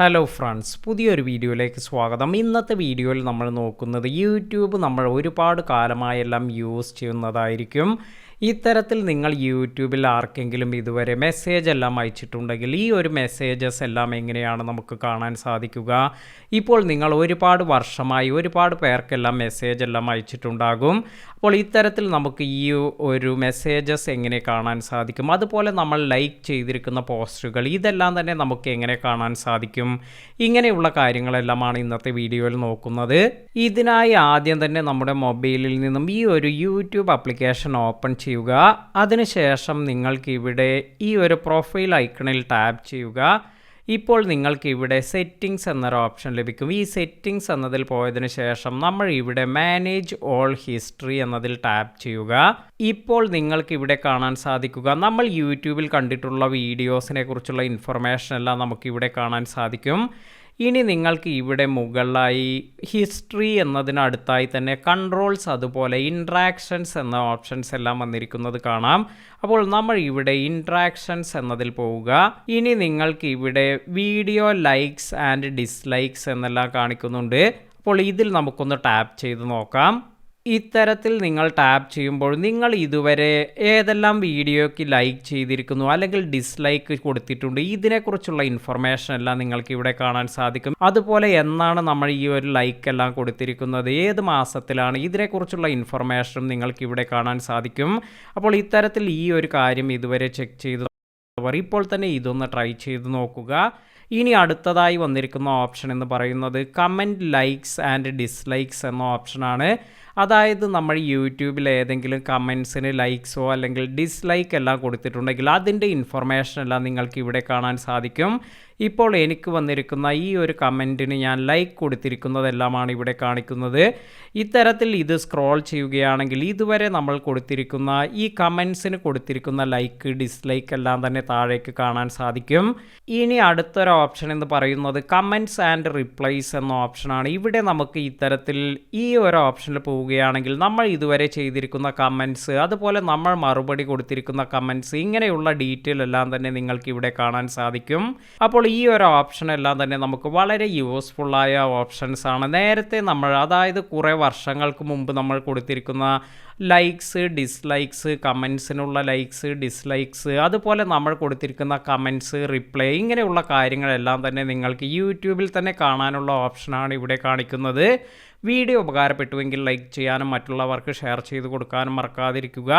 Hello friends, പുതിയൊരു വീഡിയോയിലേക്ക് സ്വാഗതം. ഇന്നത്തെ വീഡിയോയിൽ നമ്മൾ നോക്കുന്നത് യൂട്യൂബ് നമ്മൾ ഒരുപാട് കാലമായെല്ലാം യൂസ് ചെയ്യുന്നതായിരിക്കും. ഇത്തരത്തിൽ നിങ്ങൾ യൂട്യൂബിൽ ആർക്കെങ്കിലും ഇതുവരെ മെസ്സേജ് എല്ലാം അയച്ചിട്ടുണ്ടെങ്കിൽ ഈ ഒരു മെസ്സേജസ് എല്ലാം എങ്ങനെയാണ് നമുക്ക് കാണാൻ സാധിക്കുക? ഇപ്പോൾ നിങ്ങൾ ഒരുപാട് വർഷമായി ഒരുപാട് പേർക്കെല്ലാം മെസ്സേജ് എല്ലാം അയച്ചിട്ടുണ്ടാകും. അപ്പോൾ ഇത്തരത്തിൽ നമുക്ക് ഈ ഒരു മെസ്സേജസ് എങ്ങനെ കാണാൻ സാധിക്കും? അതുപോലെ നമ്മൾ ലൈക്ക് ചെയ്തിരിക്കുന്ന പോസ്റ്റുകൾ ഇതെല്ലാം തന്നെ നമുക്ക് എങ്ങനെ കാണാൻ സാധിക്കും? ഇങ്ങനെയുള്ള കാര്യങ്ങളെല്ലാമാണ് ഇന്നത്തെ വീഡിയോയിൽ നോക്കുന്നത്. ഇതിനായി ആദ്യം തന്നെ നമ്മുടെ മൊബൈലിൽ നിന്നും ഈ ഒരു യൂട്യൂബ് ആപ്ലിക്കേഷൻ ഓപ്പൺ ചെയ്യുക. അതിനുശേഷം നിങ്ങൾക്ക് ഇവിടെ ഈ ഒരു പ്രൊഫൈൽ ഐക്കണിൽ ടാപ്പ് ചെയ്യുക. ഇപ്പോൾ നിങ്ങൾക്ക് ഇവിടെ സെറ്റിംഗ്സ് എന്നൊരു ഓപ്ഷൻ ലഭിക്കും. ഈ സെറ്റിംഗ്സ് എന്നതിൽ പോയതിനു ശേഷം നമ്മൾ ഇവിടെ മാനേജ് ഓൾ ഹിസ്റ്ററി എന്നതിൽ ടാപ്പ് ചെയ്യുക. ഇപ്പോൾ നിങ്ങൾക്ക് ഇവിടെ കാണാൻ സാധിക്കുക നമ്മൾ യൂട്യൂബിൽ കണ്ടിട്ടുള്ള വീഡിയോസിനെ കുറിച്ചുള്ള ഇൻഫർമേഷൻ എല്ലാം നമുക്കിവിടെ കാണാൻ സാധിക്കും. ഇനി നിങ്ങൾക്ക് ഇവിടെ മുകളിലായി ഹിസ്റ്ററി എന്നതിനടുത്തായി തന്നെ കൺട്രോൾസ് അതുപോലെ ഇൻട്രാക്ഷൻസ് എന്ന ഓപ്ഷൻസ് എല്ലാം വന്നിരിക്കുന്നത് കാണാം. അപ്പോൾ നമ്മൾ ഇവിടെ ഇൻട്രാക്ഷൻസ് എന്നതിൽ പോവുക. ഇനി നിങ്ങൾക്ക് ഇവിടെ വീഡിയോ ലൈക്സ് ആൻഡ് ഡിസ്ലൈക്സ് എന്നെല്ലാം കാണിക്കുന്നുണ്ട്. അപ്പോൾ ഇതിൽ നമുക്കൊന്ന് ടാപ്പ് ചെയ്ത് നോക്കാം. ഇത്തരത്തിൽ നിങ്ങൾ ടാപ്പ് ചെയ്യുമ്പോൾ നിങ്ങൾ ഇതുവരെ ഏതെല്ലാം വീഡിയോയ്ക്ക് ലൈക്ക് ചെയ്തിരിക്കുന്നു അല്ലെങ്കിൽ ഡിസ്ലൈക്ക് കൊടുത്തിട്ടുണ്ട് ഇതിനെക്കുറിച്ചുള്ള ഇൻഫർമേഷൻ എല്ലാം നിങ്ങൾക്ക് ഇവിടെ കാണാൻ സാധിക്കും. അതുപോലെ എന്നാണ് നമ്മൾ ഈ ഒരു ലൈക്ക് എല്ലാം കൊടുത്തിരിക്കുന്നത്, ഏത് മാസത്തിലാണ്, ഇതിനെക്കുറിച്ചുള്ള ഇൻഫർമേഷനും നിങ്ങൾക്ക് ഇവിടെ കാണാൻ സാധിക്കും. അപ്പോൾ ഇത്തരത്തിൽ ഈ ഒരു കാര്യം ഇതുവരെ ചെക്ക് ചെയ്തവർ ഇപ്പോൾ തന്നെ ഇതൊന്ന് ട്രൈ ചെയ്ത് നോക്കുക. ഇനി അടുത്തതായി വന്നിരിക്കുന്ന ഓപ്ഷൻ എന്ന് പറയുന്നത് കമൻറ്റ് ലൈക്സ് ആൻഡ് ഡിസ്ലൈക്സ് എന്ന ഓപ്ഷനാണ്. അതായത് നമ്മൾ യൂട്യൂബിൽ ഏതെങ്കിലും കമൻസിന് ലൈക്സോ അല്ലെങ്കിൽ ഡിസ്ലൈക്ക് എല്ലാം കൊടുത്തിട്ടുണ്ടെങ്കിൽ അതിൻ്റെ ഇൻഫർമേഷൻ എല്ലാം നിങ്ങൾക്ക് ഇവിടെ കാണാൻ സാധിക്കും. ഇപ്പോൾ എനിക്ക് വന്നിരിക്കുന്ന ഈ ഒരു കമൻറ്റിന് ഞാൻ ലൈക്ക് കൊടുത്തിരിക്കുന്നതെല്ലാമാണ് ഇവിടെ കാണിക്കുന്നത്. ഇത്തരത്തിൽ ഇത് സ്ക്രോൾ ചെയ്യുകയാണെങ്കിൽ ഇതുവരെ നമ്മൾ കൊടുത്തിരിക്കുന്ന ഈ കമൻസിന് കൊടുത്തിരിക്കുന്ന ലൈക്ക് ഡിസ്ലൈക്ക് എല്ലാം തന്നെ താഴേക്ക് കാണാൻ സാധിക്കും. ഇനി അടുത്തൊരു ഓപ്ഷൻ എന്ന് പറയുന്നത് കമൻറ്റ്സ് ആൻഡ് റിപ്ലൈസ് എന്ന ഓപ്ഷനാണ്. ഇവിടെ നമുക്ക് ഇത്തരത്തിൽ ഈ ഒരു ഓപ്ഷനിൽ പോവുകയാണെങ്കിൽ നമ്മൾ ഇതുവരെ ചെയ്തിരിക്കുന്ന കമൻറ്റ്സ് അതുപോലെ നമ്മൾ മറുപടി കൊടുത്തിരിക്കുന്ന കമൻറ്റ്സ് ഇങ്ങനെയുള്ള ഡീറ്റെയിൽ എല്ലാം തന്നെ നിങ്ങൾക്ക് ഇവിടെ കാണാൻ സാധിക്കും. അപ്പോൾ ഈ ഒരു ഓപ്ഷൻ എല്ലാം തന്നെ നമുക്ക് വളരെ യൂസ്ഫുള്ളായ ഓപ്ഷൻസ് ആണ്. നേരത്തെ നമ്മൾ അതായത് കുറേ വർഷങ്ങൾക്ക് മുമ്പ് നമ്മൾ കൊടുത്തിരിക്കുന്ന ലൈക്സ് ഡിസ്ലൈക്സ്, കമൻസിനുള്ള ലൈക്സ് ഡിസ്ലൈക്സ്, അതുപോലെ നമ്മൾ കൊടുത്തിരിക്കുന്ന കമൻസ് റിപ്ലൈ ഇങ്ങനെയുള്ള കാര്യങ്ങളെല്ലാം തന്നെ നിങ്ങൾക്ക് യൂട്യൂബിൽ തന്നെ കാണാനുള്ള ഓപ്ഷനാണ് ഇവിടെ കാണിക്കുന്നത്. വീഡിയോ ഉപകാരപ്പെട്ടുവെങ്കിൽ ലൈക്ക് ചെയ്യാനും മറ്റുള്ളവർക്ക് ഷെയർ ചെയ്ത് കൊടുക്കാനും മറക്കാതിരിക്കുക.